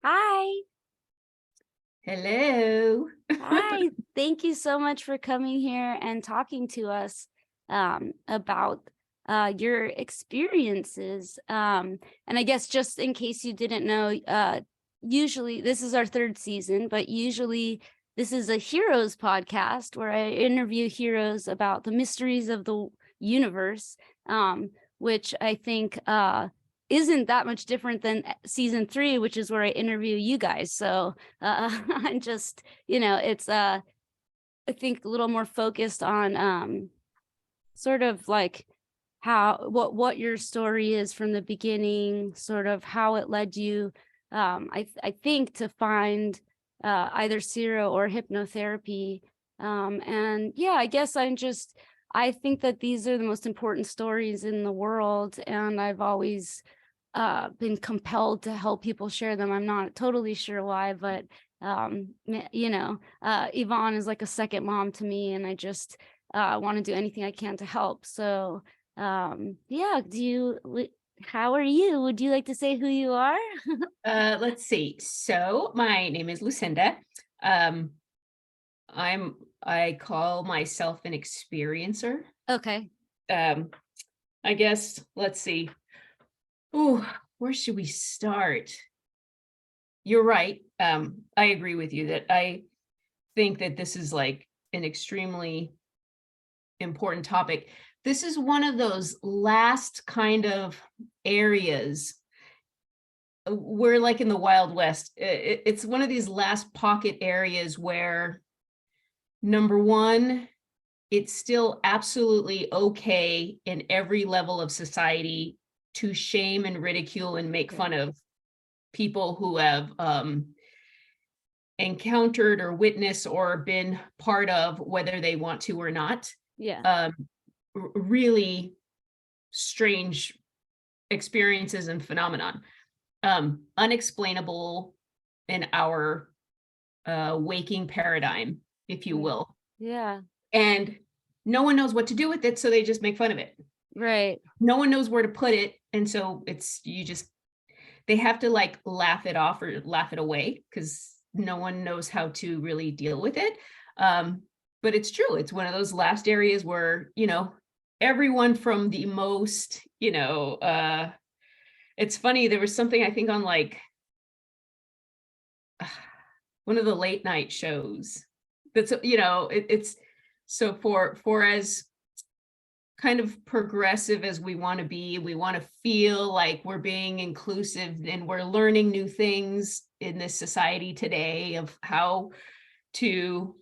Hi. Hello. Hi. Thank you so much for coming here and talking to us about your experiences. And I guess just in case you didn't know, usually this is our third season, but usually this is a heroes podcast where I interview heroes about the mysteries of the universe, which I think isn't that much different than season 3, which is where I interview you guys. So I'm just, it's I think a little more focused on sort of like how what your story is from the beginning, sort of how it led you I think to find either CERO or hypnotherapy. And yeah, I guess I think that these are the most important stories in the world, and I've always been compelled to help people share them. I'm not totally sure why, but Yvonne is like a second mom to me, and I just want to do anything I can to help. So yeah, how are you? Would you like to say who you are? Let's see. So my name is Lucinda. Um, I call myself an experiencer. Okay. Um, I guess let's see. Oh, where should we start? You're right. I agree with you that I think that this is like an extremely important topic. This is one of those last kind of areas. We're like in the Wild West. It's one of these last pocket areas where, number one, it's still absolutely okay in every level of society to shame and ridicule and make Yeah. fun of people who have encountered or witnessed or been part of, whether they want to or not, Yeah. um, really strange experiences and phenomenon. Unexplainable in our waking paradigm, if you Yeah. will. Yeah. And no one knows what to do with it, so they just make fun of it. Right. No one knows where to put it, and so they have to like laugh it off or laugh it away because no one knows how to really deal with it. Um, but it's true. It's one of those last areas where, everyone from the most, it's funny. There was something I think on like one of the late night shows that's, it's so for as kind of progressive as we want to be, we want to feel like we're being inclusive and we're learning new things in this society today of how to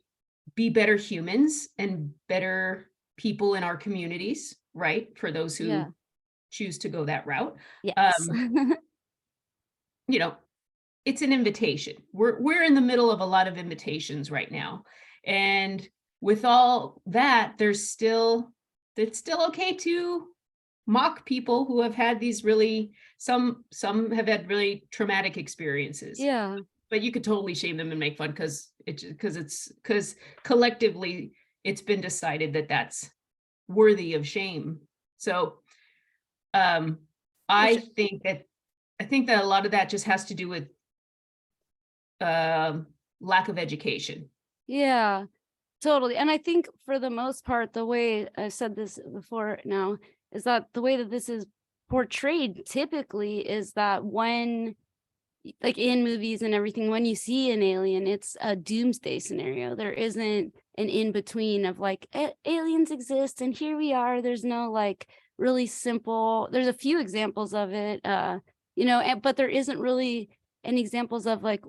be better humans and better people in our communities, right? For those Yeah. who choose to go that route. Yes. Um, you know, it's an invitation. We're in the middle of a lot of invitations right now. And with all that, it's still okay to mock people who have had these really some have had really traumatic experiences. Yeah. But you could totally shame them and make fun because collectively it's been decided that that's worthy of shame. So um Which I think that a lot of that just has to do with um, lack of education. Yeah. Totally. And I think for the most part, the way I've said this before now is that the way that this is portrayed typically is that like in movies and everything, when you see an alien, it's a doomsday scenario. There isn't an in between of like aliens exist and here we are. There's no like really simple, there's a few examples of it, but there isn't really any examples of like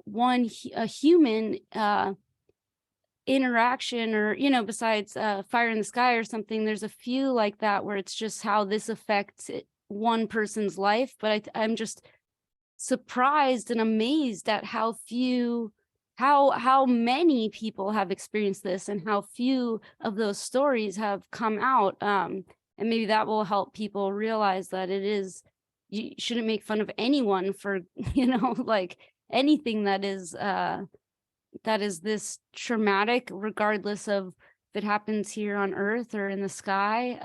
a human, interaction or besides fire in the sky or something. There's a few like that where it's just how this affects one person's life, but I'm just surprised and amazed at how many people have experienced this and how few of those stories have come out. And maybe that will help people realize that you shouldn't make fun of anyone for like anything that is this traumatic, regardless of if it happens here on Earth or in the sky,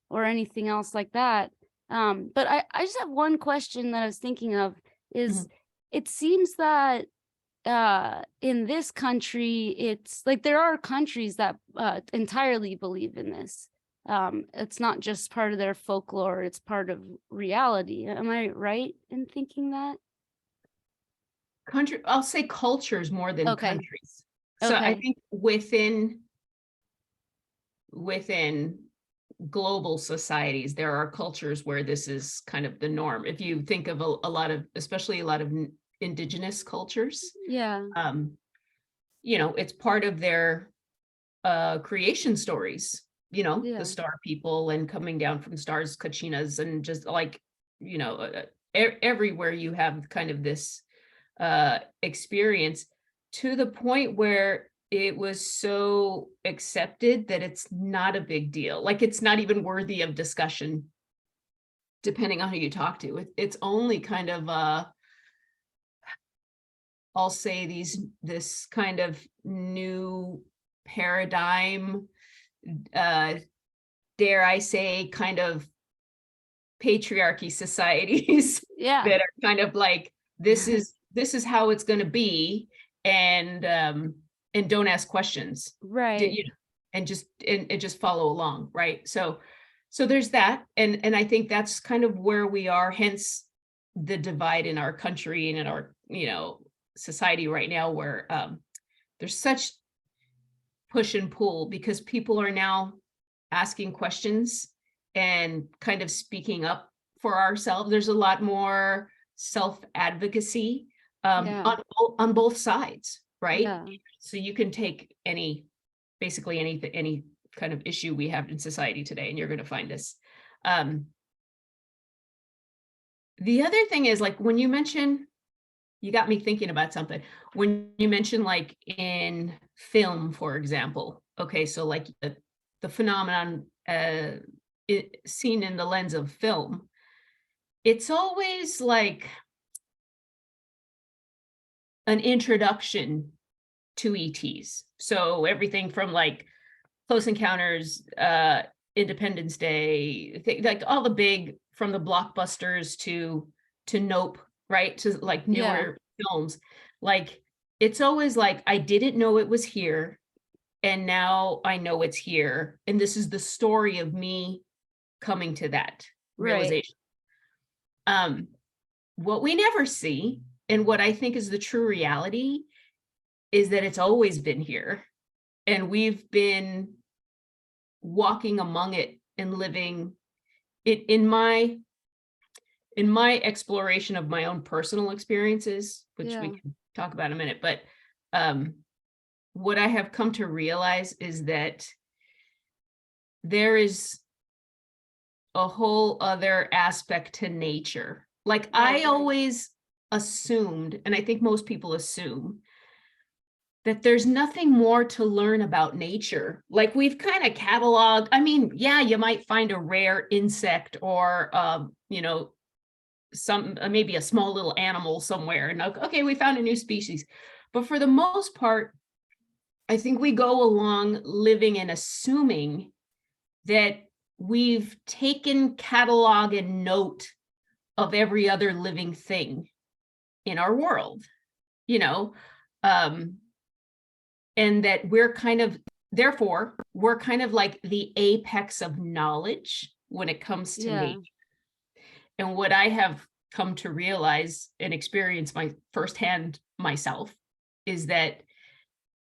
or anything else like that. But I just have one question that I was thinking of is, Mhm. it seems that in this country, it's like there are countries that entirely believe in this. It's not just part of their folklore, it's part of reality. Am I right in thinking that? I'll say cultures more than Okay. countries. So I Okay. think within global societies, there are cultures where this is kind of the norm. If you think of a lot of, especially a lot of indigenous cultures, Yeah. it's part of their creation stories, the Yeah. star people and coming down from stars, kachinas, and just like, everywhere you have kind of this experience, to the point where it was so accepted that it's not a big deal. Like, it's not even worthy of discussion, depending on who you talk to. It's only kind of I'll say this kind of new paradigm, dare I say, kind of patriarchy societies Yeah. that are kind of like, this is how it's going to be, and don't ask questions, Right. and just follow along, right? So there's that, and I think that's kind of where we are, hence the divide in our country and in our society right now, where there's such push and pull, because people are now asking questions and kind of speaking up for ourselves. There's a lot more self-advocacy Yeah. on both sides, right? Yeah. So you can take basically any kind of issue we have in society today, and you're going to find this. The other thing is, like, when you got me thinking about something. When you mention, like, in film, for example, okay, so like the phenomenon seen in the lens of film, it's always like an introduction to ETs. So everything from like Close Encounters, Independence Day, like all the big, from the blockbusters to Nope, right? To like Yeah. newer films. Like, it's always like, I didn't know it was here, and now I know it's here. And this is the story of me coming to that Right. realization. What we never see, and what I think is the true reality, is that it's always been here. And we've been walking among it and living it. In my exploration of my own personal experiences, which we Yeah. can talk about in a minute, but what I have come to realize is that there is a whole other aspect to nature. Like, I Right. always assumed, and I think most people assume, that there's nothing more to learn about nature. Like, we've kind of cataloged, I mean, yeah, you might find a rare insect or some maybe a small little animal somewhere, and okay, we found a new species. But for the most part, I think we go along living and assuming that we've taken catalog and note of every other living thing in our world, and that therefore we're kind of like the apex of knowledge when it comes to Yeah. nature. And what I have come to realize and experience my firsthand myself is that,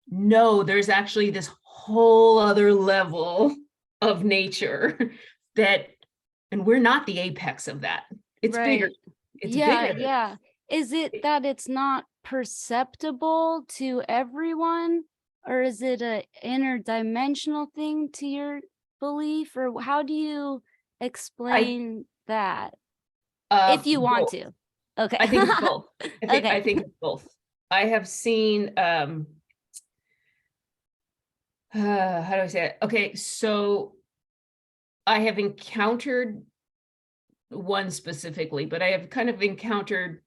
no, there's actually this whole other level of nature and we're not the apex of that. It's bigger. Right. It's Yeah. bigger than Yeah. Is it that. that it's not perceptible to everyone, or is it a interdimensional thing to your belief, or how do you I explain that if you want both. to? Okay. I think it's both. I Okay. think it's both. I have seen how do I say it? Okay, so I have encountered one specifically, but I have kind of encountered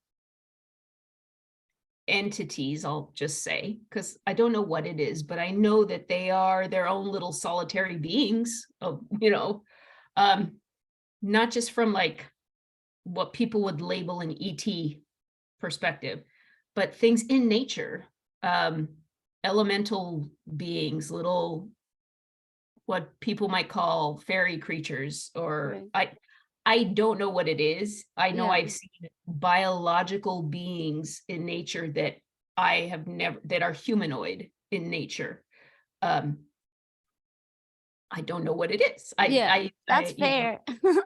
entities, I'll just say, because I don't know what it is, but I know that they are their own little solitary beings of, not just from like what people would label an ET perspective, but things in nature, elemental beings, little, what people might call fairy creatures, or Right. I don't know what it is. I know Yeah. I've seen biological beings in nature that I have never, that are humanoid in nature. Um, I don't know what it is. Yeah. That's You know, fair.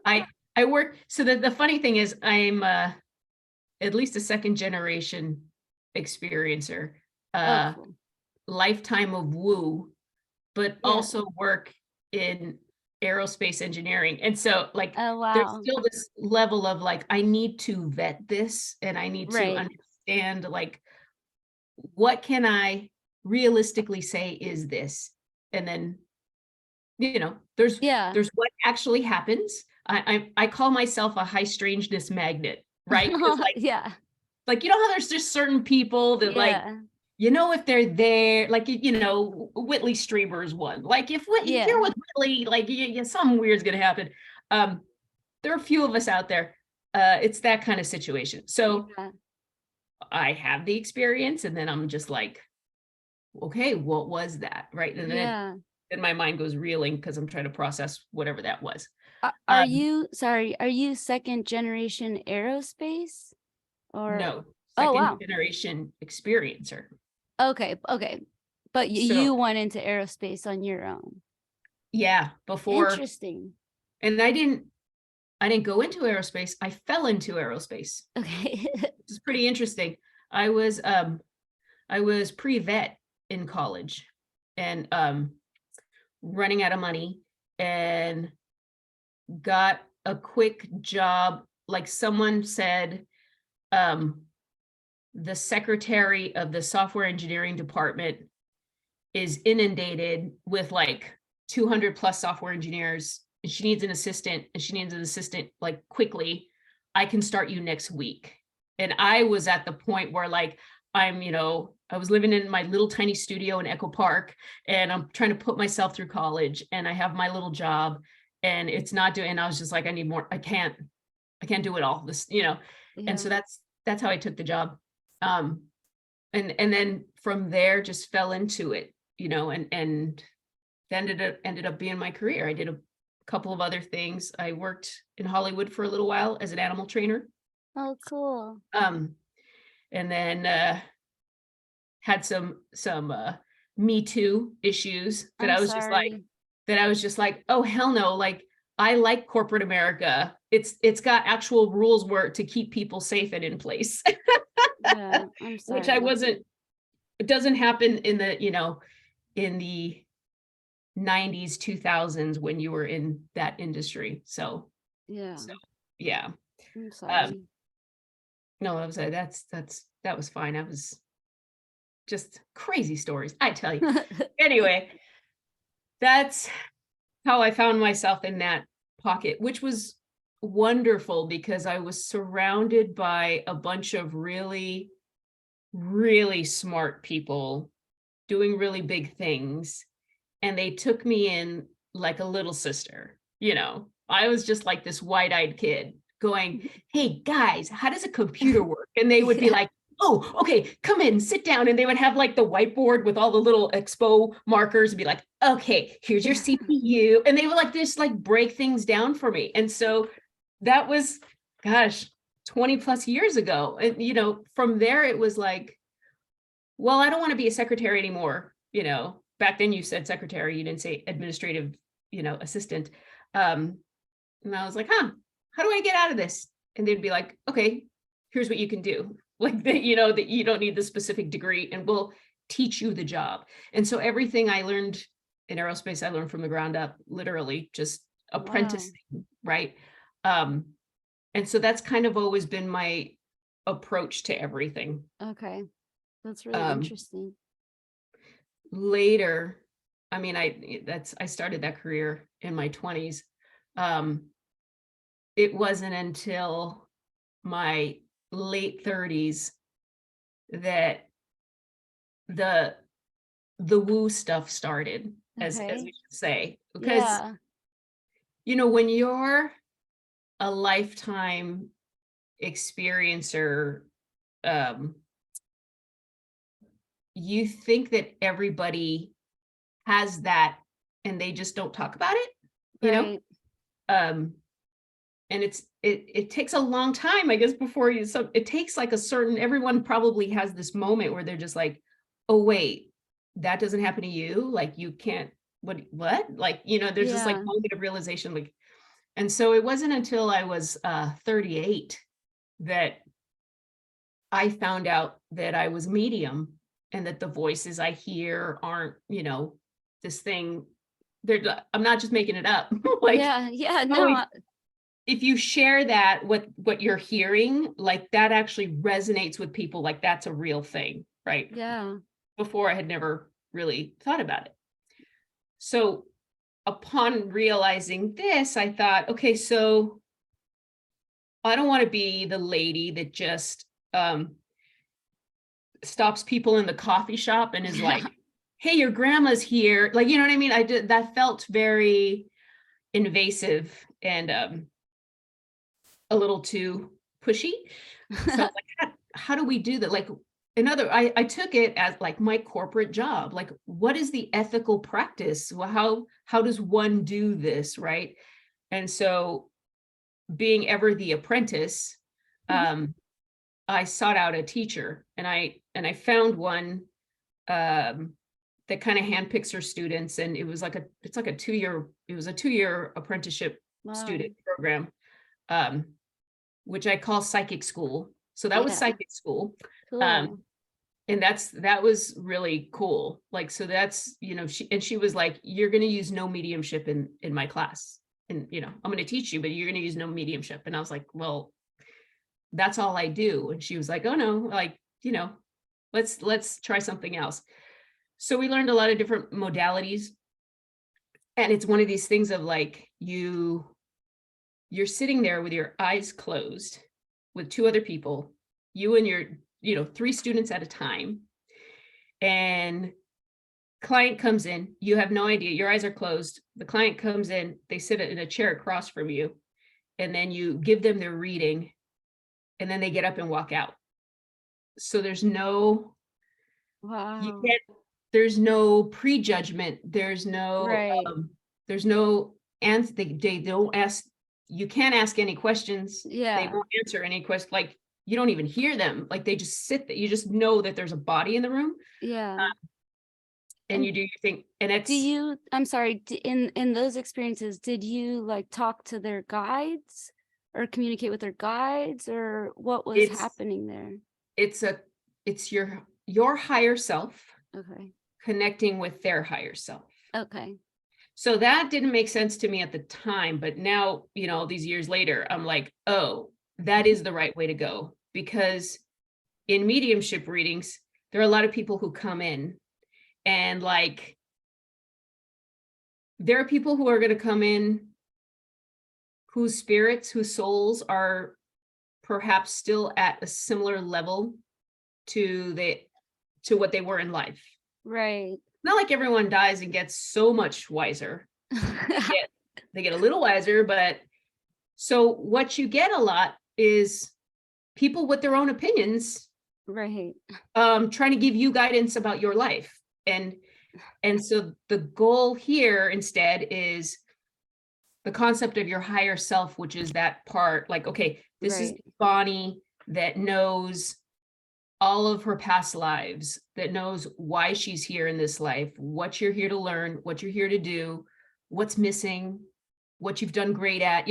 I I work, so the funny thing is I'm at least a second generation experiencer, Oh, uh, cool. lifetime of woo, but Yeah. also work in aerospace engineering. And so like Oh, there's wow. still this level of like, I need to vet this and I need to Right. understand like, what can I realistically say is this? And then, you know, Yeah. there's what actually happens. I call myself a high strangeness magnet, right? Because Yeah. like, you know how there's just certain people that like, Yeah. you know, if they're there, like, you know, Whitley Strieber's one. Like, if Yeah. you're with Whitley, like, something weird's gonna happen. There are a few of us out there. It's that kind of situation. So Yeah. I have the experience, and then I'm just like, okay, what was that, right? And Yeah. then my mind goes reeling because I'm trying to process whatever that was. Are Um, you, sorry, are you second generation aerospace or? no, Oh, second wow. generation experiencer. Okay. Okay. But So you went into aerospace on your own. yeah, before, Interesting. and I didn't go into aerospace. I fell into aerospace, Okay. which is pretty interesting. I was pre-vet in college and running out of money, and got a quick job. Like someone said, um, the secretary of the software engineering department is inundated with like 200 plus software engineers, and she needs an assistant, and she needs an assistant like quickly. I can start you next week. And I was at the point where like, I'm, you know, I was living in my little tiny studio in Echo Park, and I'm trying to put myself through college, and I have my little job, and it's not doing, and I was just like, I need more. I can't do it all this, you know. And so Yeah. that's how I took the job. Um, and then from there just fell into it, you know, and ended up being my career. I did a couple of other things. I worked in Hollywood for a little while as an animal trainer. Oh, cool. Um, and then had some Me Too issues that I'm I was just like, sorry. oh hell no, like I like corporate America. It's got actual rules where to keep people safe and in place, Yeah. I'm which I sorry. wasn't. It doesn't happen in the, you know, in the 90s, 2000s when you were in that industry. Yeah. So yeah. I'm Um, sorry. no, I was that was fine. I was just crazy stories, I tell you. Anyway, that's how I found myself in that pocket, which was wonderful because I was surrounded by a bunch of really, really smart people doing really big things. And they took me in like a little sister, you know. I was just like this wide-eyed kid going, hey guys, how does a computer work? And they would be Yeah. like, oh, okay, come in, sit down. And they would have like the whiteboard with all the little expo markers and be like, okay, here's your CPU. And they would like just like break things down for me. And so that was, gosh, 20 plus years ago. And, you know, from there, it was like, well, I don't want to be a secretary anymore. You know, back then you said secretary, you didn't say administrative, you know, assistant. And I was like, huh, how do I get out of this? And they'd be like, okay, here's what you can do. Like that, you know, that you don't need the specific degree and we'll teach you the job. And so everything I learned in aerospace, I learned from the ground up, literally just Wow. apprenticing, right? Um, and so that's kind of always been my approach to everything. Okay. That's really Um, interesting. Later, I mean, I started that career in my 20s. Um, it wasn't until my late 30s that the the woo stuff started, as we Okay. should say. Because, Yeah. you know, when you're a lifetime experiencer, um, you think that everybody has that and they just don't talk about it, you know? Right. And it takes a long time, I guess, before you, so it takes like a certain, everyone probably has this moment where they're just like, oh wait, that doesn't happen to you, like you can't, what, like, there's this like Yeah. moment of realization, like, and so it wasn't until I was 38 that I found out that I was medium, and that the voices I hear aren't, this thing, I'm not just making it up. Like, Yeah. Yeah. oh, No. if you share that, what you're hearing, like that actually resonates with people, like that's a real thing, right? Yeah. Before I had never really thought about it. So upon realizing this, I thought, okay, so I don't want to be the lady that just stops people in the coffee shop and is like, hey, your grandma's here. Like, you know what I mean? That felt very invasive and a little too pushy. So I was like, how do we do that? Like, I took it as like my corporate job. Like, what is the ethical practice? Well, how does one do this, right? And so, being ever the apprentice, I sought out a teacher, and I found one that kind of handpicks her students, and it's like a 2-year apprenticeship Wow. student program, which I call psychic school. So that was Yeah. psychic school. Cool. And that was really cool. Like, so that's, she was like, you're going to use no mediumship in my class. And, I'm going to teach you, but you're going to use no mediumship. And I was like, well, that's all I do. And she was like, oh no, like, let's try something else. So we learned a lot of different modalities. And it's one of these things of like, you're sitting there with your eyes closed with 2 other people, you and your, 3 students at a time. And client comes in, you have no idea, your eyes are closed. The client comes in, they sit in a chair across from you, and then you give them their reading, and then they get up and walk out. So there's no, Wow. there's no prejudgment. Right. And they don't ask, you can't ask any questions. They Yeah. won't answer any questions. Like, you don't even hear them. Like, they just sit there. You just know that there's a body in the room, Yeah. and you do your thing. And I'm sorry, in those experiences, did you like talk to their guides or communicate with their guides, or what was it's happening there? it's your higher self Okay. connecting with their higher self. Okay. So that didn't make sense to me at the time, but now, these years later, I'm like, oh, that is the right way to go. Because in mediumship readings, there are a lot of people who come in, and like, there are people who are going to come in whose spirits, whose souls are perhaps still at a similar level to what they were in life. Right. Not like everyone dies and gets so much wiser. They get a little wiser, but so what you get a lot is people with their own opinions, Right. trying to give you guidance about your life. And so the goal here instead is the concept of your higher self, which is that part, like, okay, this is Bonnie that knows all of her past lives, that knows why she's here in this life, what you're here to learn, what you're here to do, what's missing, what you've done great at,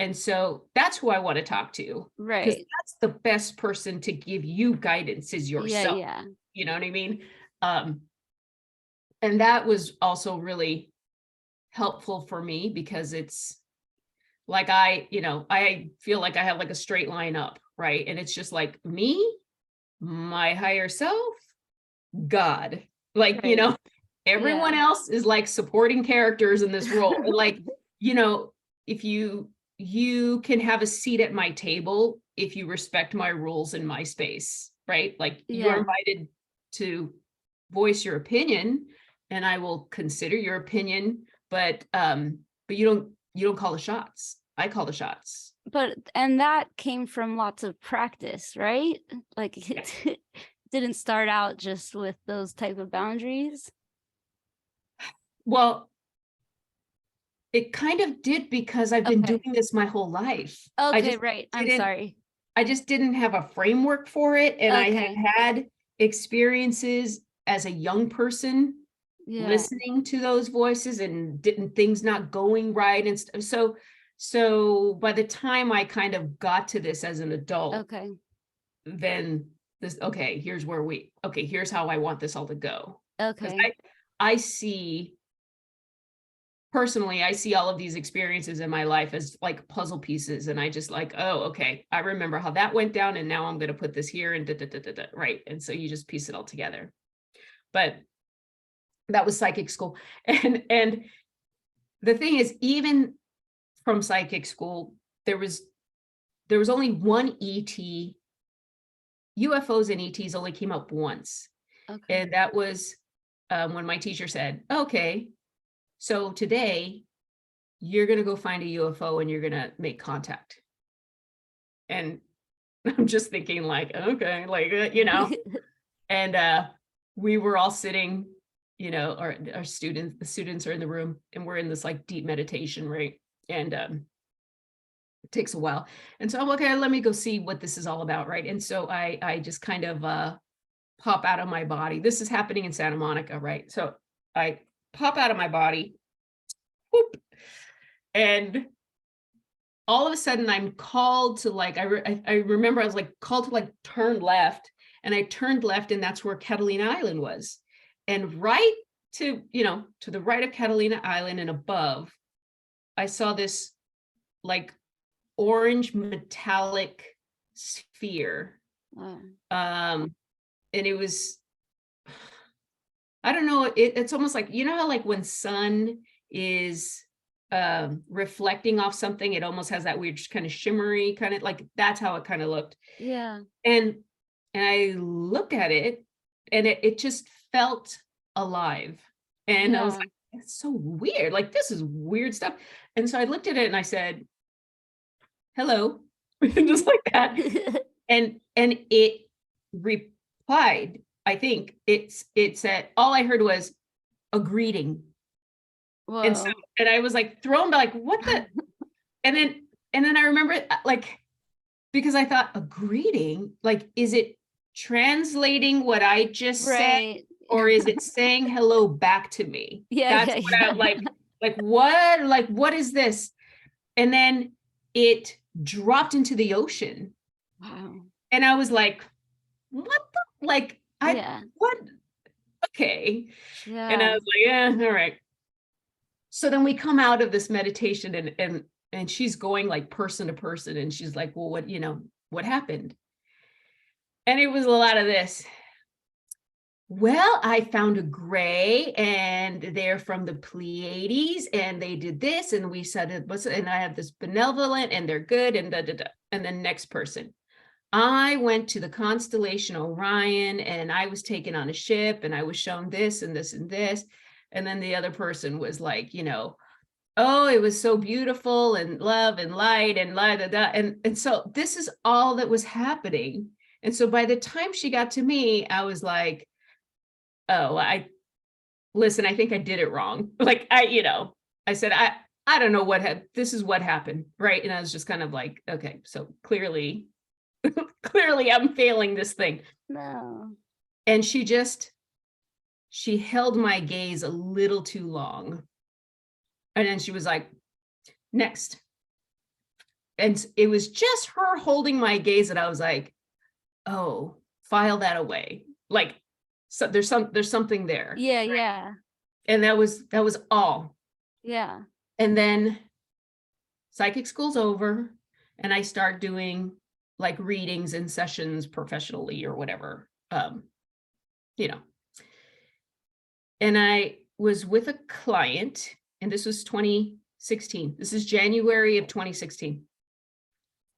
and so that's who I want to talk to, because that's the best person to give you guidance is yourself. Yeah. You know what I mean? And that was also really helpful for me, because it's like, I feel like I have like a straight line up, right? And it's just like me, my higher self, God, like, everyone else is like supporting characters in this role. And like, if you can have a seat at my table if you respect my rules in my space, right? Like, you're invited to voice your opinion, and I will consider your opinion, but you don't call the shots. I call the shots. And that came from lots of practice, right? Like, didn't start out just with those type of boundaries? Well, it kind of did, because I've been Okay. doing this my whole life. Okay, right. I'm Didn't sorry. I just didn't have a framework for it. And I Okay. had experiences as a young person Yeah. listening to those voices and didn't things not going right. And so by the time I kind of got to this as an adult, Okay. then okay, here's how I want this all to go. Because Okay. I see personally, I see all of these experiences in my life as like puzzle pieces. And I just like, oh, okay, I remember how that went down. And now I'm going to put this here and right. And so you just piece it all together. But that was psychic school. And the thing is, even from psychic school, there was only one ET. UFOs and ETs only came up once. Okay. And that was when my teacher said, okay, so today you're going to go find a UFO and you're going to make contact. And I'm just thinking like, okay, like, and we were all sitting, our students, the students are in the room and we're in this like deep meditation, right? And it takes a while. And so I'm like, okay, let me go see what this is all about, right? And so I just kind of pop out of my body. This is happening in Santa Monica, right? So I pop out of my body, whoop, and all of a sudden I'm called to like, I remember I was like called to like turn left, and I turned left, and that's where Catalina Island was. And right to the right of Catalina Island and above, I saw this like orange metallic sphere. Wow. And it was, I don't know, it's almost like, how like when sun is reflecting off something, it almost has that weird kind of shimmery kind of, like that's how it kind of looked. Yeah. And I looked at it, and it just felt alive. And I was Yeah. like, it's so weird, like this is weird stuff. And so I looked at it and I said, hello, just like that. And it replied, I think it said, all I heard was a greeting. And so, Whoa. and I was like thrown by like, what the, and then I remember like, because I thought, a greeting, like, is it translating what I just said, Right. or is it saying hello back to me? Yeah, That's yeah, what I yeah. what is this? And then it dropped into the ocean. Wow. And I was like, what the, like, Yeah. what? Okay. And I Yeah. was like, yeah, all right. So then we come out of this meditation, and she's going like person to person, and she's like, well, what happened? And it was a lot of this. Well, I found a gray, and they're from the Pleiades, and they did this, and we said it was, and I have this benevolent, and they're good, and da da da. And then next person, I went to the constellation Orion, and I was taken on a ship, and I was shown this and this and this. And then the other person was like, oh, it was so beautiful, and love and light and la da da. And so this is all that was happening. And so by the time she got to me, I was like, oh, I think I did it wrong. Like I said, I don't know this is what happened. Right. And I was just kind of like, okay, so clearly I'm failing this thing. No. And she held my gaze a little too long. And then she was like, next. And it was just her holding my gaze. And I was like, oh, file that away. Like, so there's something there. Yeah, right? yeah. And that was all. Yeah. And then psychic school's over, and I start doing like readings and sessions professionally or whatever. And I was with a client, and this was 2016. This is January of 2016.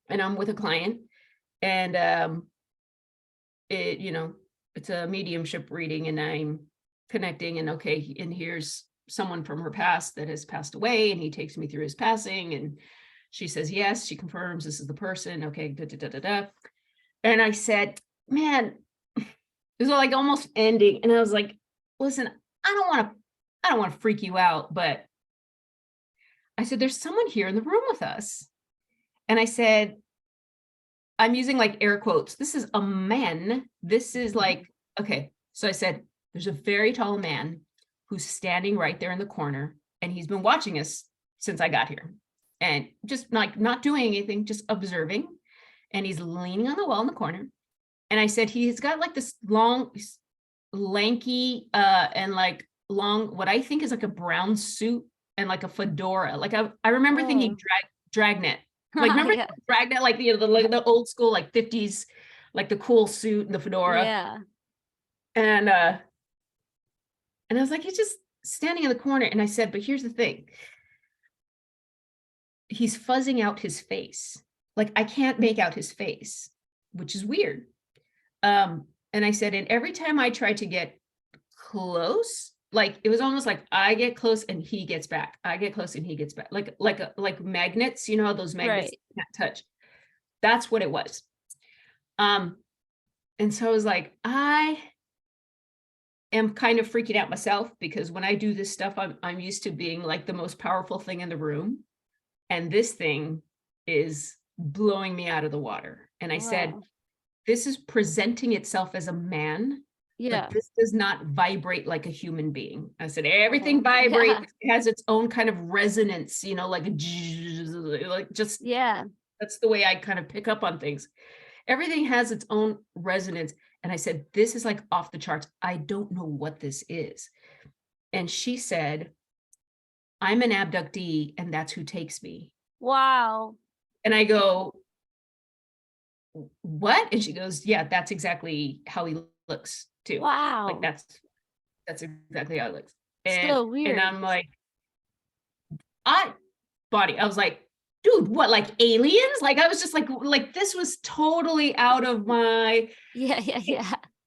And I'm with a client, and it's a mediumship reading, and I'm connecting, and okay, and here's someone from her past that has passed away, and he takes me through his passing, and she says yes, she confirms this is the person. Okay, da da da da da. And I said, man, It was like almost ending. And I was like, listen, I don't want to freak you out, but I said, there's someone here in the room with us. And I said, I'm using like air quotes. This is a man. This is like, okay. So I said, there's a very tall man who's standing right there in the corner. And he's been watching us since I got here. And just like not doing anything, just observing. And he's leaning on the wall in the corner. And I said, he's got like this long, lanky, and like long, what I think is like a brown suit and like a fedora. Like I remember thinking dragnet. Like remember Yeah. dragnet, like the old school, like 50s, like the cool suit and the fedora. Yeah. And I was like, he's just standing in the corner. And I said, but here's the thing. He's fuzzing out his face. Like I can't make out his face, which is weird. And I said, and every time I try to get close, like it was almost like I get close and he gets back. I get close and he gets back. Like magnets, you know how those magnets can't touch. That's what it was. And so I was like, I am kind of freaking out myself because when I do this stuff, I'm used to being like the most powerful thing in the room. And this thing is blowing me out of the water. And I said, this is presenting itself as a man, but this does not vibrate like a human being. I said, everything vibrates, it has its own kind of resonance, you know, like just, that's the way I kind of pick up on things. Everything has its own resonance. And I said, this is like off the charts. I don't know what this is. And she said, I'm an abductee and that's who takes me. Wow. And I go, what? And she goes, yeah, that's exactly how he looks too. Wow. Like that's exactly how it looks. And, so weird. And I'm like, I was like, dude, what, like aliens? Like I was just like this was totally out of my,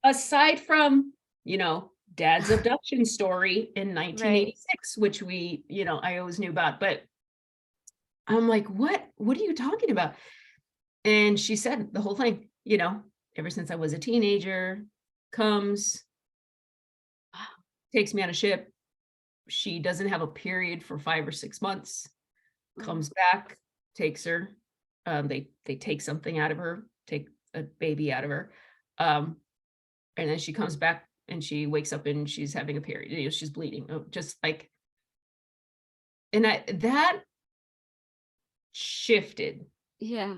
aside from, you know, Dad's abduction story in 1986, which we, you know, I always knew about, but I'm like, what are you talking about? And she said the whole thing, you know, ever since I was a teenager, comes, takes me on a ship. She doesn't have a period for 5 or 6 months, comes back, takes her. They take something out of her, take a baby out of her. And then she comes back and she wakes up and she's having a period, you know, she's bleeding, just like, and that shifted. Yeah.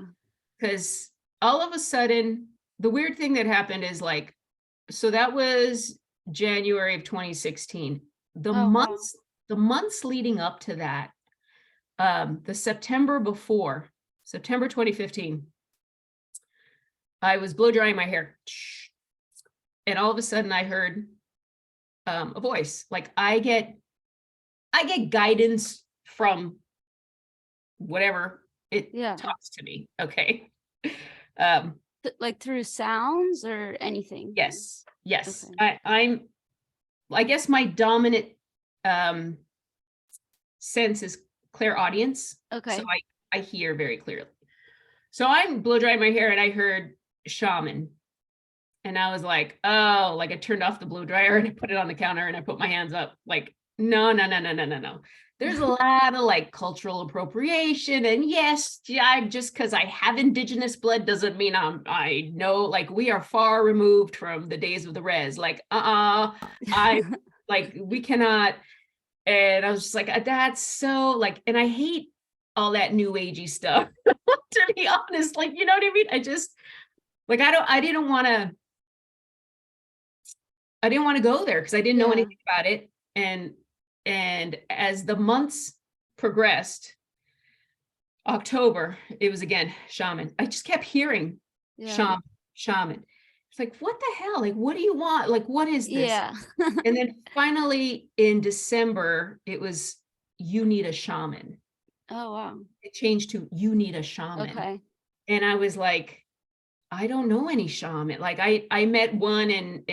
Because all of a sudden, the weird thing that happened is like, so that was January of 2016. The months leading up to that, the September before, September 2015, I was blow drying my hair. And all of a sudden I heard a voice. Like I get guidance from whatever it talks to me. Okay. Like through sounds or anything? Yes. Okay. I guess my dominant sense is clairaudience. Okay. So I hear very clearly. So I'm blow drying my hair and I heard shaman. And I was like, oh, like I turned off the blow dryer and I put it on the counter and I put my hands up like, no. There's a lot of like cultural appropriation. And yes, I'm just because I have indigenous blood doesn't mean I know, like we are far removed from the days of the res. Like, I like we cannot. And I was just like, that's so like, and I hate all that new agey stuff, to be honest. Like, you know what I mean? I just like I didn't want to go there because I didn't know anything about it. And as the months progressed, October, it was again, shaman. I just kept hearing shaman. It's like, what the hell? Like, what do you want? Like, what is this? Yeah. And then finally in December, it was, you need a shaman. Oh, wow. It changed to, you need a shaman. Okay. And I was like, I don't know any shaman. Like I met one in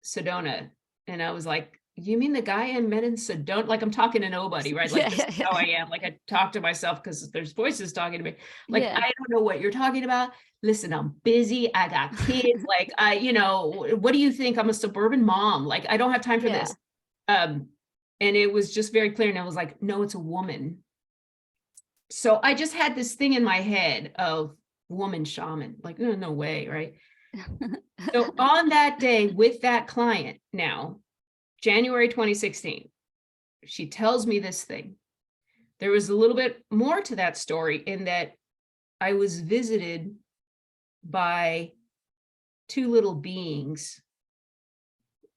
Sedona and I was like, you mean the guy I met in Sedona? Like, I'm talking to nobody, right? Like, this is how I am. Like, I talk to myself because there's voices talking to me. Like, Yeah. I don't know what you're talking about. Listen, I'm busy. I got kids. Like, what do you think? I'm a suburban mom. Like, I don't have time for Yeah. this. And it was just very clear. And I was like, no, it's a woman. So I just had this thing in my head of woman shaman. Like, no way, right? So on that day with that client now, January 2016, she tells me this thing. There was a little bit more to that story in that I was visited by two little beings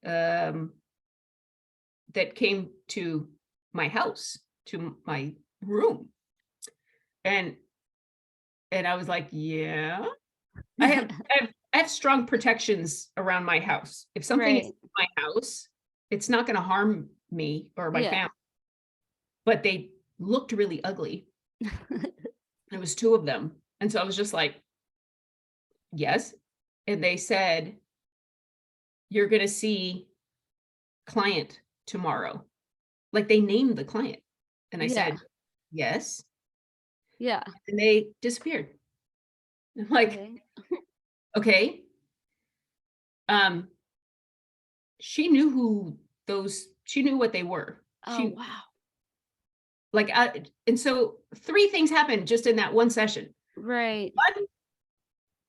that came to my house, to my room. And I was like, yeah, I have strong protections around my house. If something is Right. in my house, it's not going to harm me or my Yeah. family. But they looked really ugly. There was two of them. And so I was just like, yes. And they said, you're going to see client tomorrow. Like, they named the client. And I Yeah. said, yes. Yeah. And they disappeared. I'm like, Okay. okay. She knew she knew what they were. Oh, She wow. like, and so three things happened just in that one session. Right. One,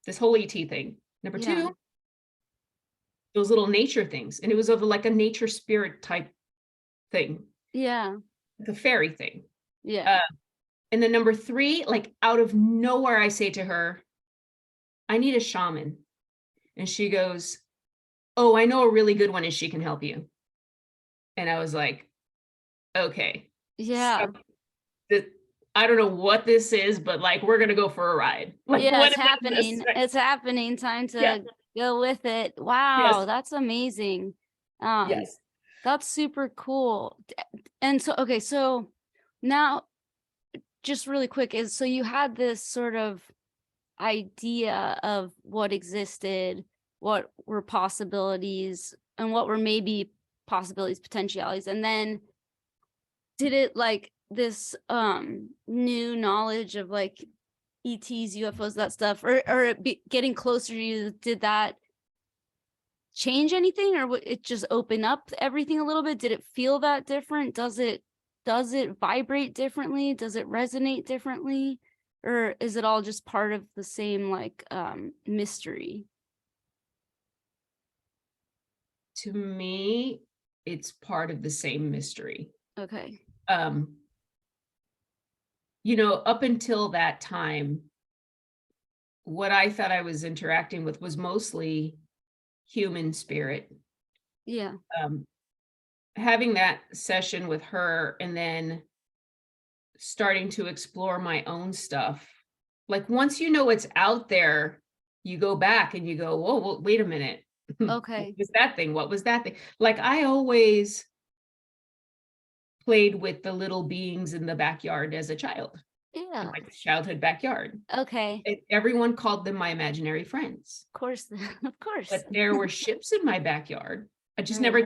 this whole ET thing. Number Yeah. two, those little nature things. And it was of like a nature spirit type thing, Yeah. like a fairy thing. Yeah. And then number three, like out of nowhere, I say to her, I need a shaman. And she goes, oh, I know a really good one and she can help you. And I was like, okay. Yeah. So I don't know what this is, but like, we're going to go for a ride. Like, Yeah, what it's is this? happening. It's happening. Time Yeah. to go with it. Wow, Yes. that's amazing. Um, Yes. that's super cool. And so, okay, so now just really quick is so you had this sort of idea of what existed, what were possibilities, and what were maybe possibilities, potentialities, and then did it like this new knowledge of like ETs, UFOs, that stuff, or getting closer to you, did that change anything, or it just open up everything a little bit? Did it feel that different? Does it vibrate differently? Does it resonate differently? Or is it all just part of the same like mystery? To me, it's part of the same mystery. Okay. Um, up until that time, what I thought I was interacting with was mostly human spirit. Yeah. Um, Having that session with her and then starting to explore my own stuff. Like, once you know it's out there, you go back and you go, whoa, well, wait a minute. What Okay. was that thing? What was that thing? Like, I always played with the little beings in the backyard as a child, in Yeah. my childhood backyard. Okay. And everyone called them my imaginary friends. Of course. Of course. But there were ships in my backyard. Right.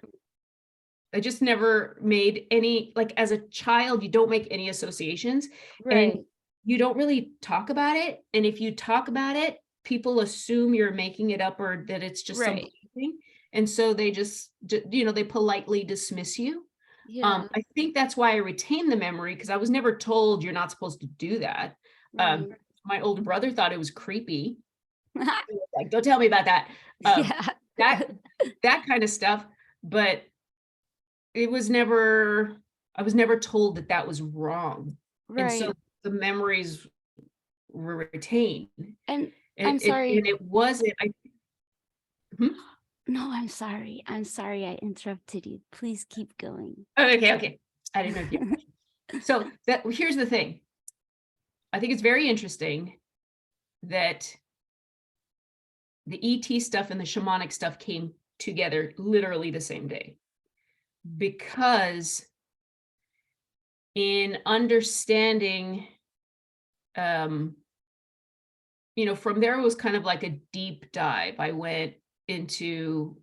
I just never made any, like, as a child, you don't make any associations and Right. you don't really talk about it. And if you talk about it, people assume you're making it up or that it's just some Right. thing. And so they they politely dismiss you. Yeah. I think that's why I retain the memory, because I was never told you're not supposed to do that. Right. My older brother thought it was creepy. He was like, don't tell me about that. Yeah. That that kind of stuff. But I was never told that that was wrong. And so Right. the memories were retained. And I'm And sorry. it wasn't, hmm? No, I'm sorry. I'm sorry I interrupted you. Please keep going. Oh, okay. I didn't know if you. So here's the thing. I think it's very interesting that the ET stuff and the shamanic stuff came together literally the same day, because in understanding, from there, it was kind of like a deep dive. I went into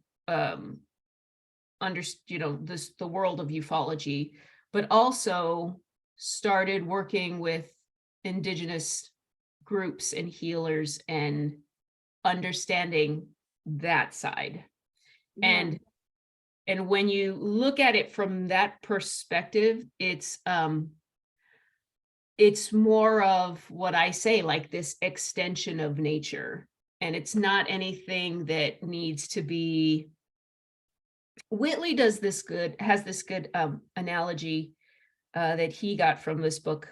the world of ufology, but also started working with indigenous groups and healers and understanding that side. Yeah. And when you look at it from that perspective, it's more of what I say, like this extension of nature. And it's not anything that needs to be. Whitley has this good analogy that he got from this book.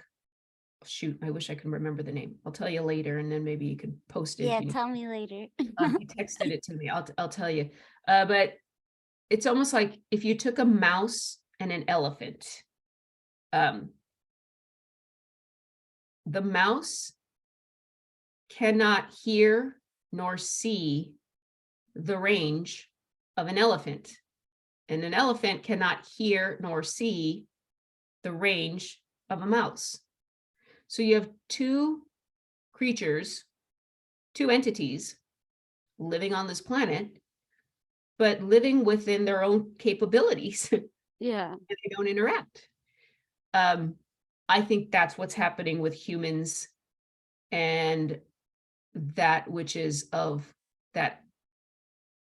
Shoot, I wish I could remember the name. I'll tell you later, and then maybe you can post it. Yeah, if you need. tell me later. He texted it to me. I'll tell you. But it's almost like if you took a mouse and an elephant. The mouse cannot hear nor see the range of an elephant, and an elephant cannot hear nor see the range of a mouse. So you have two creatures, two entities living on this planet, but living within their own capabilities. Yeah. And they don't interact. I think that's what's happening with humans and that which is of that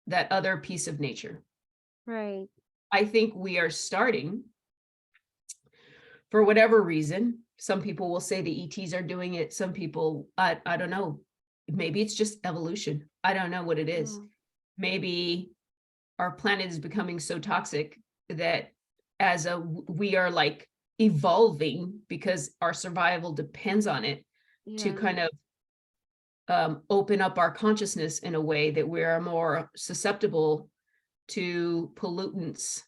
other piece of nature. Right. I think we are starting, for whatever reason. Some people will say the ETs are doing it. Some people, I don't know. Maybe it's just evolution. I don't know what it is. Maybe our planet is becoming so toxic that we are like evolving because our survival depends on it to kind of open up our consciousness in a way that we are more susceptible to pollutants.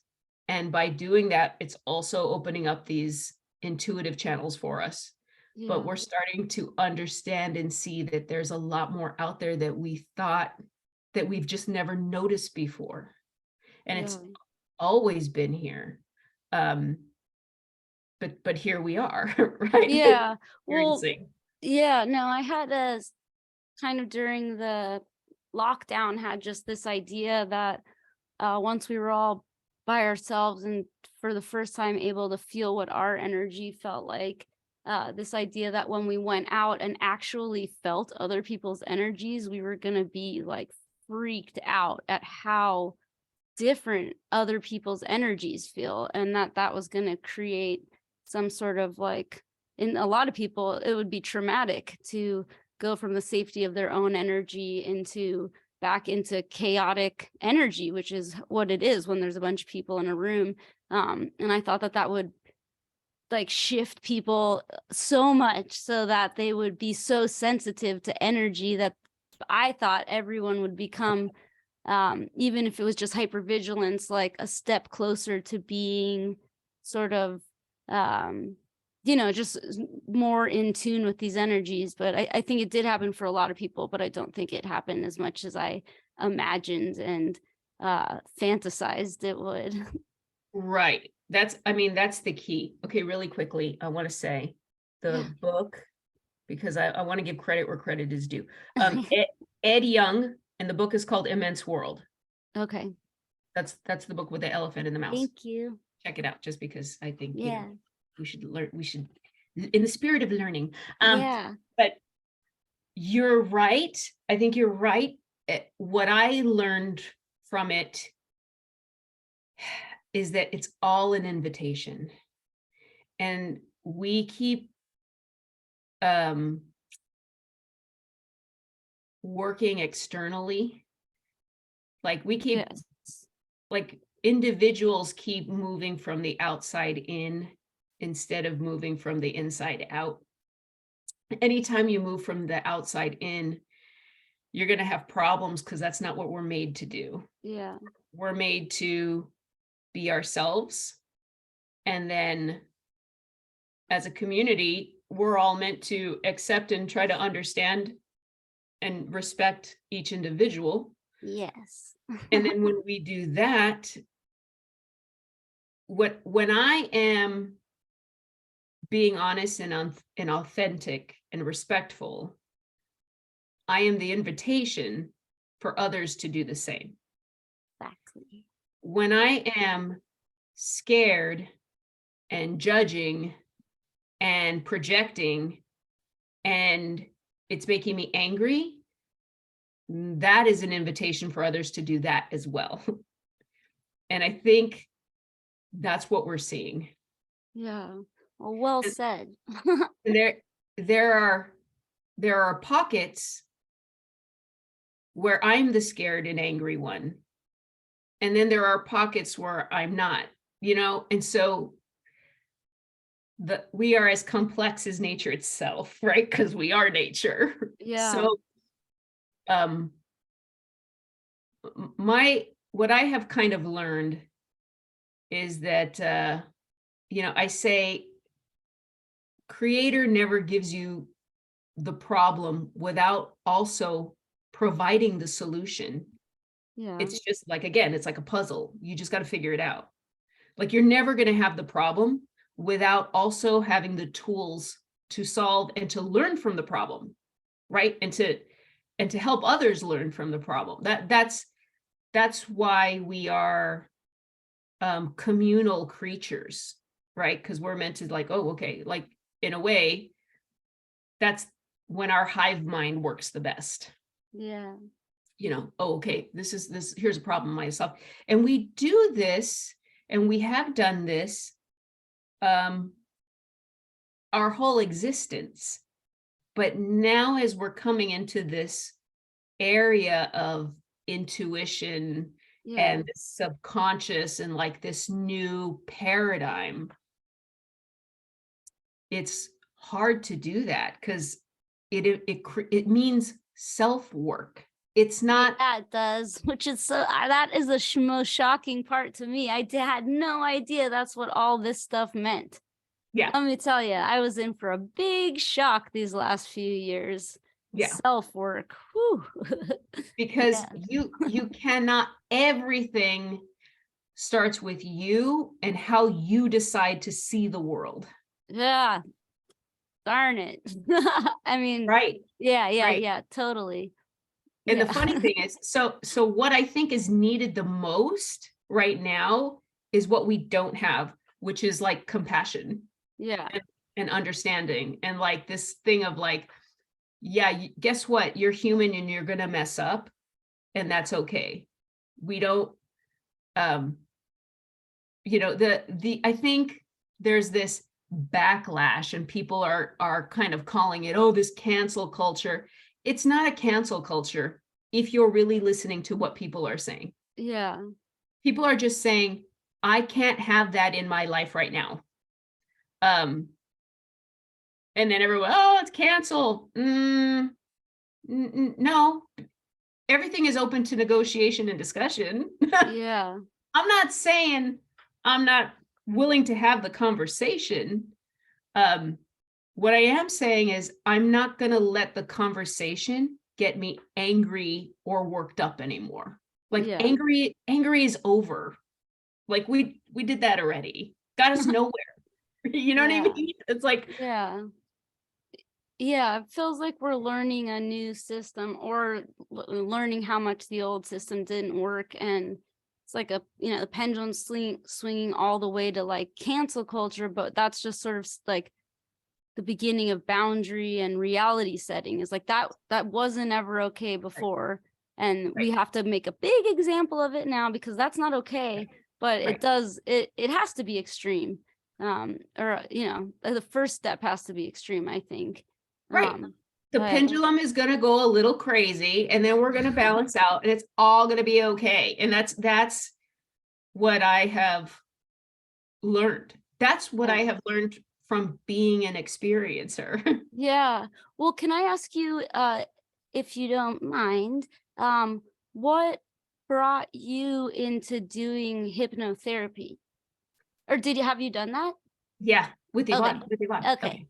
And by doing that, it's also opening up these intuitive channels for us. But we're starting to understand and see that there's a lot more out there that we thought that we've just never noticed before. And it's always been here. But here we are, right? Yeah. Well, yeah, no, I had a kind of during the lockdown had just this idea that once we were all by ourselves and for the first time able to feel what our energy felt like, this idea that when we went out and actually felt other people's energies, we were going to be like freaked out at how different other people's energies feel, and that was going to create some sort of like, in a lot of people it would be traumatic to go from the safety of their own energy back into chaotic energy, which is what it is when there's a bunch of people in a room. And I thought that would like shift people so much so that they would be so sensitive to energy that I thought everyone would become, even if it was just hypervigilance, like a step closer to being sort of, just more in tune with these energies. But I think it did happen for a lot of people, but I don't think it happened as much as I imagined and fantasized it would. Right. That's the key. Okay, really quickly, I want to say the book, because I want to give credit where credit is due. Ed Young, and the book is called Immense World. Okay. That's the book with the elephant and the mouse. Thank you. Check it out, just because I think we should learn. We should, in the spirit of learning. But you're right. I think you're right. What I learned from it is that it's all an invitation, and we keep working externally. Like we keep, like individuals keep moving from the outside in instead of moving from the inside out. Anytime you move from the outside in, you're going to have problems because that's not what we're made to do. Yeah. We're made to be ourselves. And then as a community, we're all meant to accept and try to understand and respect each individual. Yes. And then when we do that, when I am being honest and authentic and respectful, I am the invitation for others to do the same. Exactly. when I am scared and judging and projecting and it's making me angry, that is an invitation for others to do that as well. And I think that's what we're seeing. Yeah. Well And said. there are pockets where I'm the scared and angry one. And then there are pockets where I'm not, and so we are as complex as nature itself, right? Because we are nature. Yeah. So um what I have kind of learned is that I say creator never gives you the problem without also providing the solution. Yeah. It's just like, again, it's like a puzzle. You just got to figure it out. Like you're never going to have the problem without also having the tools to solve and to learn from the problem, right? And to help others learn from the problem. That's why we are communal creatures, right? Because we're meant to like, oh, okay, like in a way, that's when our hive mind works the best. Yeah. Oh, okay, here's a problem myself. And we do this, and we have done this our whole existence. But now as we're coming into this area of intuition Yeah. and the subconscious and like this new paradigm, it's hard to do that because it means self-work. It's not. Yeah, it does, which is that is the most shocking part to me. I had no idea that's what all this stuff meant. Yeah. Let me tell you, I was in for a big shock these last few years. Yeah. Self-work. Whew. Because Yeah. you cannot, everything starts with you and how you decide to see the world. Yeah. Darn it. I mean, Right. yeah, totally. And Yeah. the funny thing is, so what I think is needed the most right now is what we don't have, which is like compassion. Yeah. And understanding, and like this thing of like, yeah, guess what? You're human and you're gonna mess up, and that's okay. We don't, I think there's this backlash, and people are kind of calling it, oh, this cancel culture. It's not a cancel culture if you're really listening to what people are saying. Yeah. People are just saying, I can't have that in my life right now. And then everyone, oh, it's canceled. No, everything is open to negotiation and discussion. Yeah. I'm not saying I'm not willing to have the conversation. What I am saying is I'm not going to let the conversation get me angry or worked up anymore. Like Yeah. angry is over. Like we did that already. Got us nowhere. You know what I mean? It's like, yeah. Yeah, it feels like we're learning a new system or learning how much the old system didn't work. And it's like the pendulum swinging all the way to like cancel culture, but that's just sort of like the beginning of boundary and reality setting is like that wasn't ever okay before. And we have to make a big example of it now because that's not okay, but it has to be extreme. Or the first step has to be extreme, I think. right. The pendulum is going to go a little crazy, and then we're going to balance out, and it's all going to be okay. And that's what I have learned. That's what I have learned from being an experiencer. Yeah. Well, can I ask you, if you don't mind, what brought you into doing hypnotherapy? Or have you done that? Yeah, with Yvonne. Okay.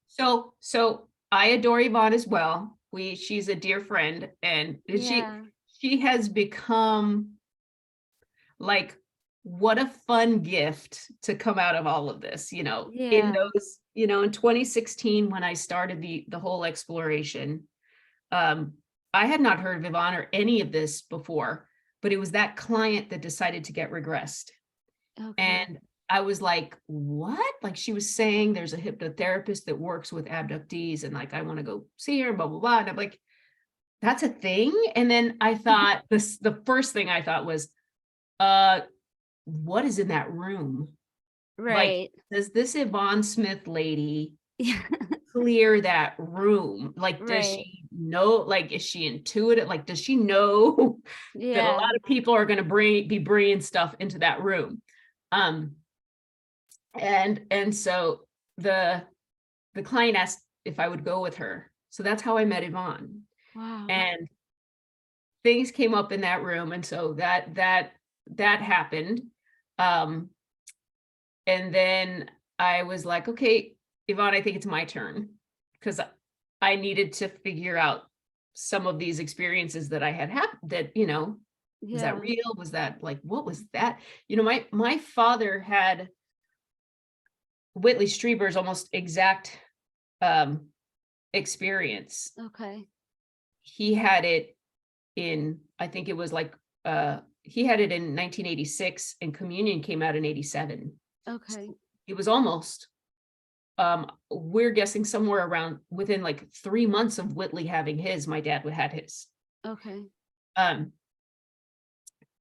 So I adore Yvonne as well. She's a dear friend, and she has become like, what a fun gift to come out of all of this, in those, in 2016 when I started the whole exploration. I had not heard of Yvonne or any of this before, but it was that client that decided to get regressed. Okay. And I was like, what? Like she was saying there's a hypnotherapist that works with abductees and like, I want to go see her, blah, blah, blah. And I'm like, that's a thing. And then I thought the first thing I thought was, what is in that room? Right. Like, does this Yvonne Smith lady Yeah. clear that room? Like, does Right. she know, like, is she intuitive? Like, does she know that a Yeah. lot of people are going to be bringing stuff into that room? And so the client asked if I would go with her. So that's how I met Yvonne. Wow. And things came up in that room. And so that happened. And then I was like, okay, Yvonne, I think it's my turn, because I needed to figure out some of these experiences that I had that, you know, was that real? Was that like, what was that? You know, my father had Whitley Strieber's almost exact experience. Okay. He had it in, I think it was like, he had it in 1986 and Communion came out in 87. Okay. It was almost, we're guessing somewhere around within like 3 months of Whitley having his, my dad would had his. Okay.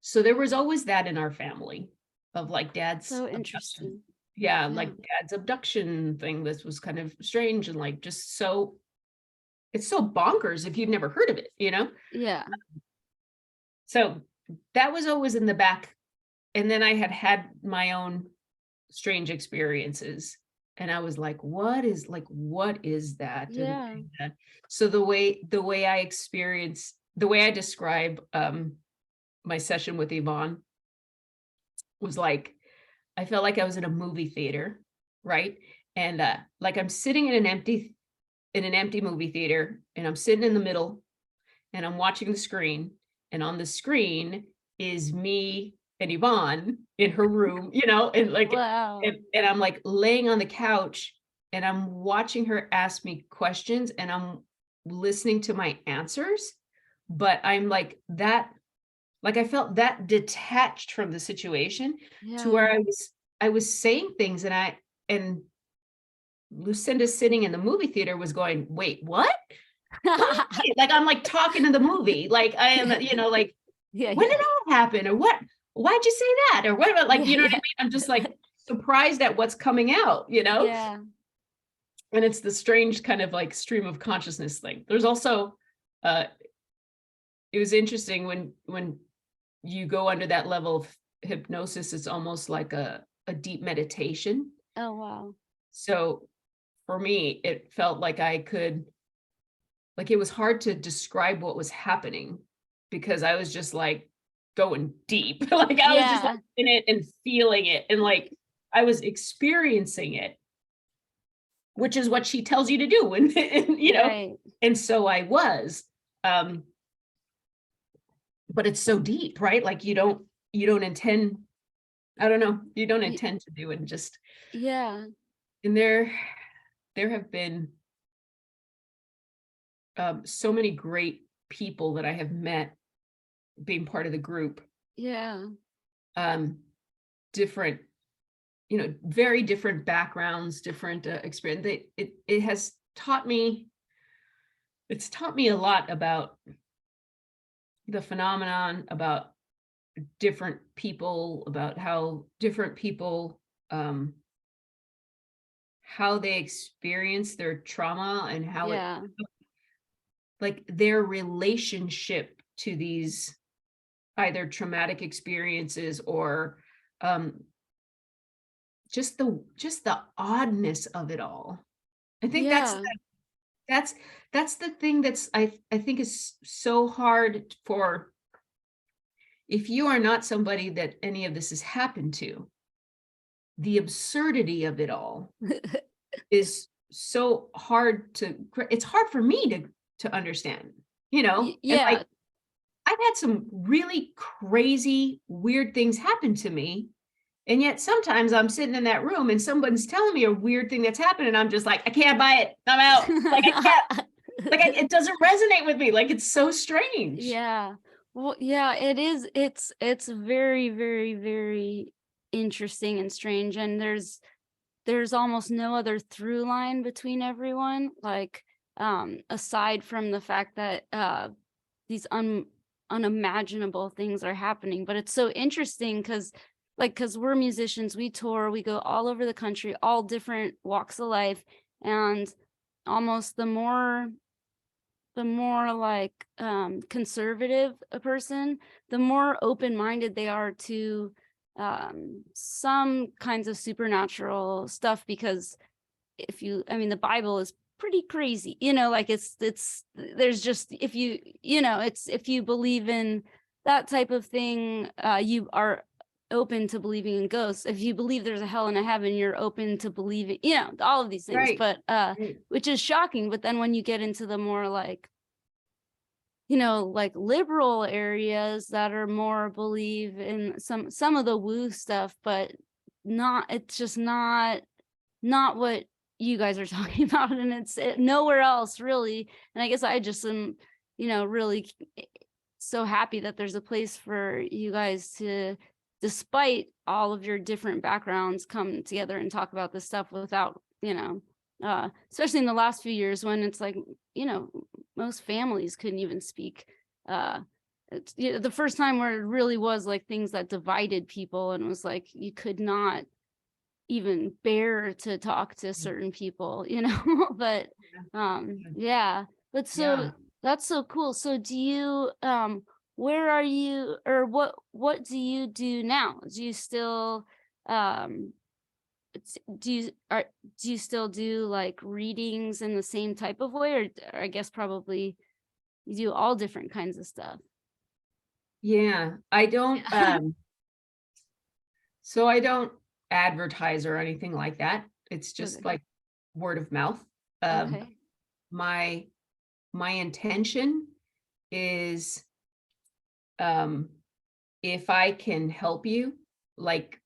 So there was always that in our family of like dad's So abduction. interesting. Yeah, Yeah. like dad's abduction thing. This was kind of strange and like just so, it's so bonkers if you've never heard of it, you know? Yeah. So that was always in the back. And then I had my own strange experiences. And I was like, what is that? Yeah. And so the way I describe my session with Yvonne was like, I felt like I was in a movie theater, right? And like I'm sitting in an empty movie theater, and I'm sitting in the middle, and I'm watching the screen, and on the screen is me and Yvonne in her room, you know, and like, Wow. and I'm like laying on the couch, and I'm watching her ask me questions, and I'm listening to my answers, but I'm like that. Like I felt that detached from the situation to Yeah. where I was saying things, and Lucinda sitting in the movie theater was going, wait, what? Like I'm like talking to the movie. Like I am, you know, like Yeah. when Yeah. did that happen? Or what? Why'd you say that? Or what about like, you know what I Yeah. mean? I'm just like surprised at what's coming out, you know? Yeah. And it's the strange kind of like stream of consciousness thing. There's also it was interesting when you go under that level of hypnosis, it's almost like a deep meditation. Oh, wow. So for me, it felt like it was hard to describe what was happening because I was just like going deep. Like I was just like in it and feeling it. And like I was experiencing it, which is what she tells you to do. And you know, Right. and so I was, but it's so deep, right? Like you don't intend, I don't know, you don't intend to do it, and just, Yeah. and there have been so many great people that I have met being part of the group. Yeah. Different, you know, very different backgrounds, different experience. It has taught me, it's taught me a lot about the phenomenon, about different people, about how different people, how they experience their trauma and how it, Yeah. like their relationship to these either traumatic experiences or just the oddness of it all. I think Yeah. that's the thing that's I think is so hard for, if you are not somebody that any of this has happened to, the absurdity of it all is so hard it's hard for me to understand, you know? And Yeah. like I've had some really crazy, weird things happen to me. And yet sometimes I'm sitting in that room and someone's telling me a weird thing that's happened. And I'm just like, I can't buy it. I'm out. Like I can't, it doesn't resonate with me. Like it's so strange. Yeah. Well, yeah, it is. It's very, very, very interesting and strange. And there's almost no other through line between everyone, like aside from the fact that these unimaginable things are happening. But it's so interesting because because we're musicians, we tour, we go all over the country, all different walks of life, and almost the more like conservative a person, the more open-minded they are to some kinds of supernatural stuff. Because if you, I mean, the Bible is pretty crazy, like it's there's just, if you, it's, if you believe in that type of thing, you are open to believing in ghosts. If you believe there's a hell and a heaven, you're open to believing, all of these things. Right. But Right. which is shocking. But then when you get into the more like, like liberal areas that are more believe in some of the woo stuff, but not, it's just not what you guys are talking about. And it's nowhere else really. And I guess I just am, really so happy that there's a place for you guys to, despite all of your different backgrounds, come together and talk about this stuff without, especially in the last few years when it's like, most families couldn't even speak. It's the first time where it really was like things that divided people, and was like you could not even bear to talk to certain people, but yeah. But so Yeah. that's so cool. So do you where are you, or what do you do now? Do you still um do you still do like readings in the same type of way, or I guess probably you do all different kinds of stuff? Yeah. I don't, Yeah. so I don't advertise or anything like that. It's just Okay. like word of mouth. Um, Okay. my my intention is, um, if I can help you, like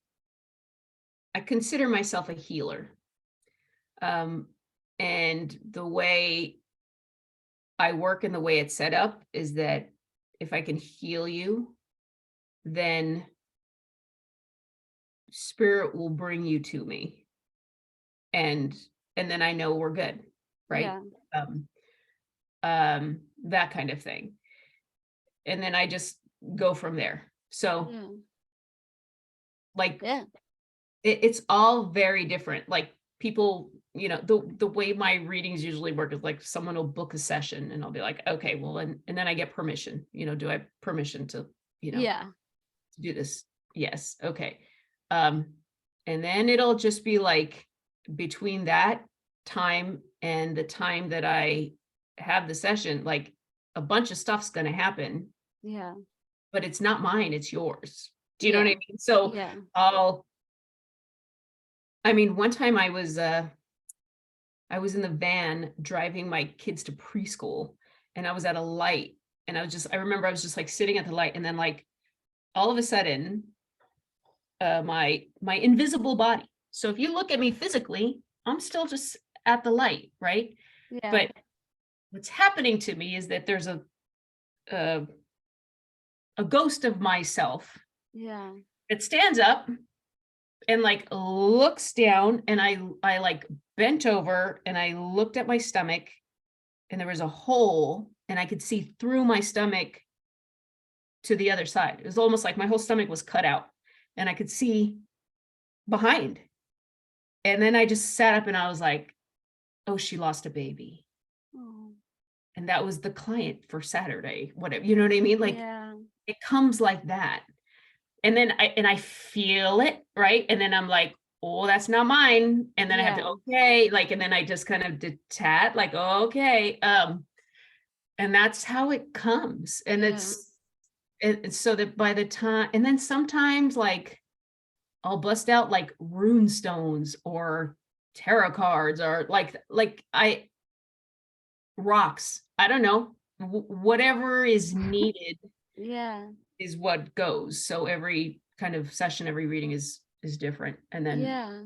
I consider myself a healer. Um, and the way I work and the way it's set up is that if I can heal you, then spirit will bring you to me. And and then I know we're good, right? Yeah. Um, that kind of thing. And then I just go from there. So Yeah. like Yeah. it's all very different. Like people, the way my readings usually work is like someone will book a session and I'll be like, okay, well, and then I get permission. Do I have permission to, Yeah. to do this? Yes. Okay. Um, and then it'll just be like between that time and the time that I have the session, like a bunch of stuff's gonna happen, Yeah. but it's not mine, it's yours. Do you know what Yeah. I mean? So Yeah. I'll I mean, one time I was in the van driving my kids to preschool and I was at a light and I remember I was just like sitting at the light and then like all of a sudden my invisible body. So if you look at me physically, I'm still just at the light, right? Yeah. But what's happening to me is that there's a, a ghost of myself Yeah. that stands up and like looks down and I like bent over and I looked at my stomach and there was a hole and I could see through my stomach to the other side. It was almost like my whole stomach was cut out and I could see behind. And then I just sat up and I was like, oh, she lost a baby. Oh. And that was the client for Saturday, whatever, you know what I mean? Like Yeah. it comes like that. And then I feel it, right? And then I'm like, oh, that's not mine. And then I have to, Yeah. okay, like, and then I just kind of detach, like, okay. And that's how it comes. And Yeah. it's so that by the time, and then sometimes like I'll bust out like rune stones or tarot cards or like I rocks. I don't know. Whatever is needed Yeah. is what goes. So every kind of session, every reading is different. And then, Yeah.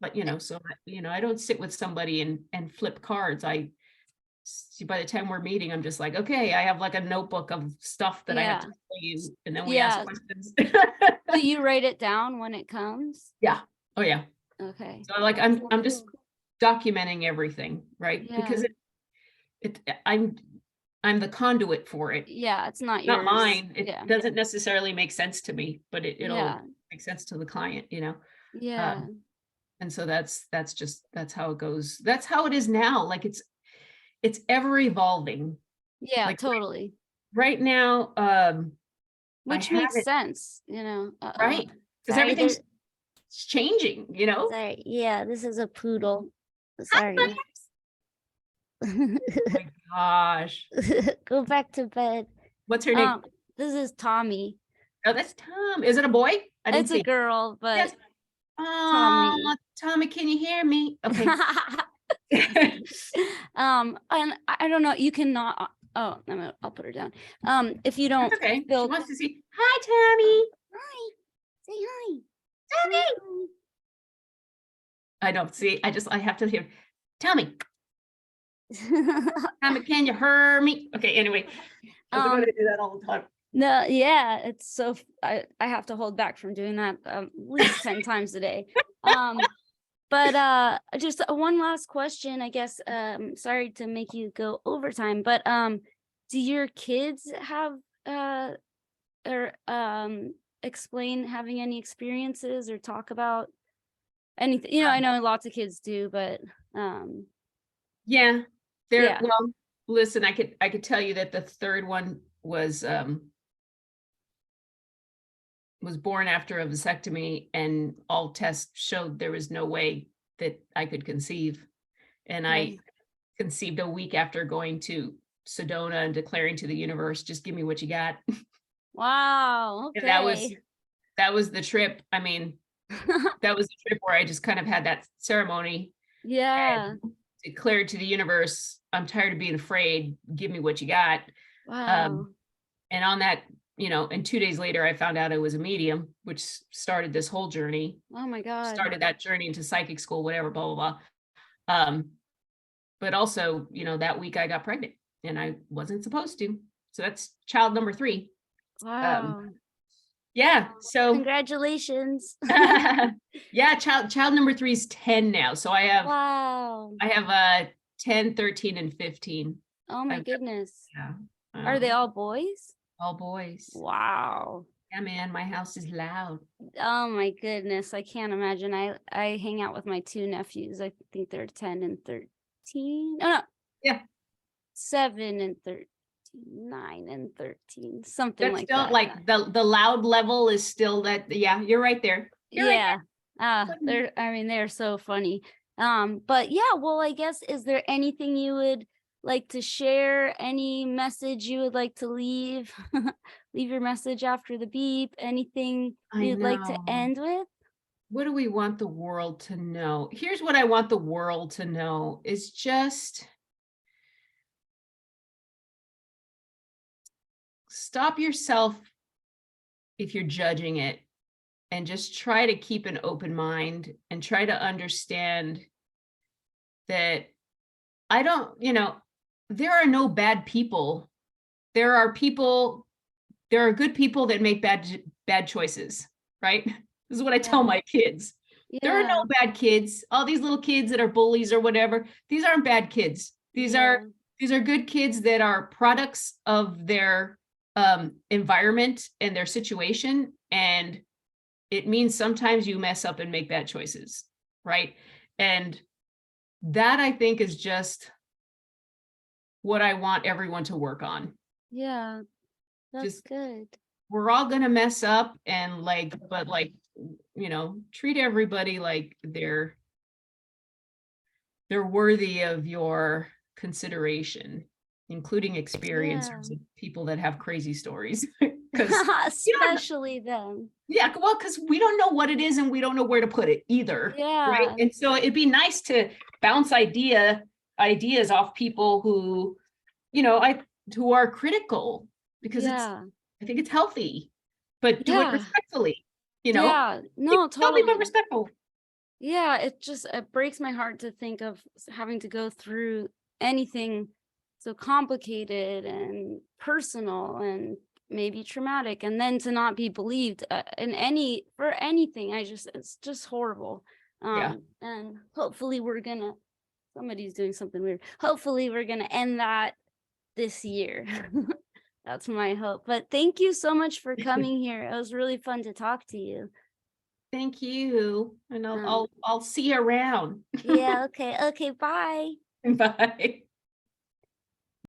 but so I don't sit with somebody and flip cards. by the time we're meeting, I'm just like, okay, I have like a notebook of stuff that I have to tell you, and then we ask Yeah. questions. Do you write it down when it comes? Yeah. Oh yeah. Okay. So like I'm just documenting everything, right? Yeah. Because I'm the conduit for it. Yeah, it's not Not yours. mine. It Yeah. doesn't necessarily make sense to me, but it'll Yeah. make sense to the client, you know? Yeah. And so that's how it goes. That's how it is now. Like it's ever evolving. Yeah, Like totally. right now, I Which have makes it sense, uh-oh. right. Because Sorry, everything's changing, you know? sorry. Yeah, this is a poodle. Sorry. Oh my gosh. Go back to bed. What's her name? This is Tommy. Oh, that's Tom. Is it a boy? I didn't It's a see. girl, but Yes. Oh, Tommy. Tommy, can you hear me? Okay. And I don't know, you cannot, oh, I'll put her down. If you don't That's okay. She feel, wants to see. Hi, Tommy. hi, say hi. Tommy. I don't see. I have to hear. Tommy. Tommy, can you hear me? Okay. Anyway, I'm gonna do that all the time. No, yeah, it's so I have to hold back from doing that at least 10 times a day. But just one last question, I guess. Sorry to make you go overtime, but do your kids have or explain having any experiences or talk about anything? You know, I know lots of kids do, but Yeah. There. yeah. Well, listen, I could tell you that the third one was born after a vasectomy, and all tests showed there was no way that I could conceive. And I conceived a week after going to Sedona and declaring to the universe, just give me what you got. Wow. Okay. And that was the trip. I mean, that was the trip where I just kind of had that ceremony. Yeah. Declared to the universe, I'm tired of being afraid. Give me what you got. Wow. And on that, you know, and 2 days later, I found out I was a medium, which started this whole journey. Oh my God. Started that journey into psychic school, whatever, blah, blah, blah. But also, you know, that week I got pregnant and I wasn't supposed to. So that's child number 3. Wow. Yeah. So Congratulations. yeah, child number 3 is 10 now. So I have 10, 13, and 15. Oh my goodness. Yeah. Are they all boys? All boys. Wow. Yeah, man, my house is loud. Oh my goodness. I can't imagine. I hang out with my 2 nephews. I think they're 10 and 13. Oh no. Yeah. 7 and 13. 9 and 13, something That's like still that. like the loud level is still that. Yeah, you're right there. Yeah. They're so funny. But yeah, well, I guess, is there anything you would like to share? Any message you would like to leave? Leave your message after the beep. Anything you'd like to end with? What do we want the world to know? Here's what I want the world to know is just stop yourself if you're judging it, and just try to keep an open mind and try to understand that there are no bad people. There are good people that make bad choices, right? This is what I tell my kids. Yeah. There are no bad kids. All these little kids that are bullies or whatever, these aren't bad kids. These are good kids that are products of their environment and their situation. And it means sometimes you mess up and make bad choices, right? And that, I think, is just what I want everyone to work on. Yeah, that's good. We're all gonna mess up, and treat everybody like they're worthy of your consideration, including experiencers and people that have crazy stories. Especially them. Yeah, well, because we don't know what it is and we don't know where to put it either. Yeah. Right. And so it'd be nice to bounce ideas off people who, who are critical, because I think it's healthy, but do it respectfully, Yeah, no, totally. Healthy but respectful. Yeah, it breaks my heart to think of having to go through anything so complicated and personal and maybe traumatic, and then to not be believed for anything. It's just horrible. Yeah. And hopefully somebody's doing something weird. Hopefully we're gonna end that this year. That's my hope. But thank you so much for coming here. It was really fun to talk to you. Thank you. And Um, I'll see you around. yeah, okay. Okay, bye. Bye.